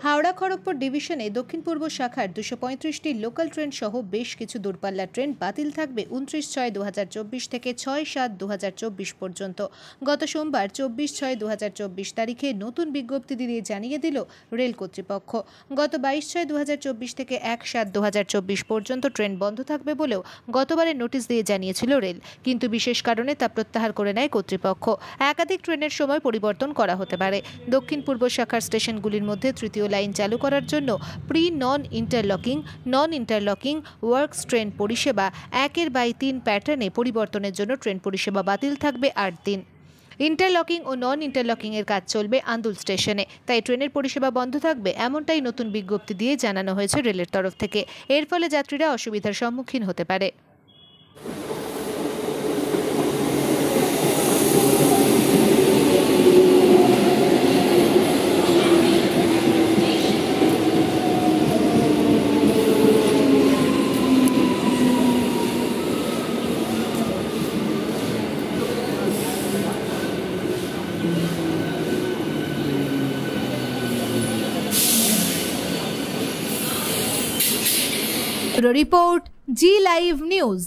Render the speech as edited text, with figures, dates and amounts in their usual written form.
হাওড়া খড়গপুর ডিভিশনে দক্ষিণ পূর্ব শাখার 235টি লোকাল ট্রেন সহ বেশ কিছু দূরপাল্লার ট্রেন বাতিল থাকবে 29/6/2024 থেকে 6/7/2024 পর্যন্ত। গত সোমবার 24/6/2024 তারিখে নতুন বিজ্ঞপ্তি দিয়ে জানিয়ে দিল রেল কর্তৃপক্ষ। গত 22/6/2024 থেকে 1/7/2024 পর্যন্ত ট্রেন বন্ধ থাকবে বলেও গতবারের নোটিশ দিয়ে জানিয়েছিল রেল, কিন্তু বিশেষ কারণে তা প্রত্যাহার করে নেয় কর্তৃপক্ষ। একাধিক ট্রেনের সময় পরিবর্তন করা হতে পারে। দক্ষিণ পূর্ব শাখার স্টেশনগুলির মধ্যে তৃতীয় লাইন চালু করার জন্য নন ইন্টারলকিং ওয়ার্কস ট্রেন পরিষেবা 1/3 প্যাটার্নে পরিবর্তনের জন্য ট্রেন পরিষেবা বাতিল থাকবে 8 দিন। ইন্টারলকিং ও নন ইন্টারলকিং এর কাজ চলবে আন্দুল স্টেশনে, তাই ট্রেনের পরিষেবা বন্ধ থাকবে, এমনটাই নতুন বিজ্ঞপ্তি দিয়ে জানানো হয়েছে রেলের তরফ থেকে। এর ফলে যাত্রীরা অসুবিধার সম্মুখীন হতে পারে। रिपोर्ट जी लाइव न्यूज।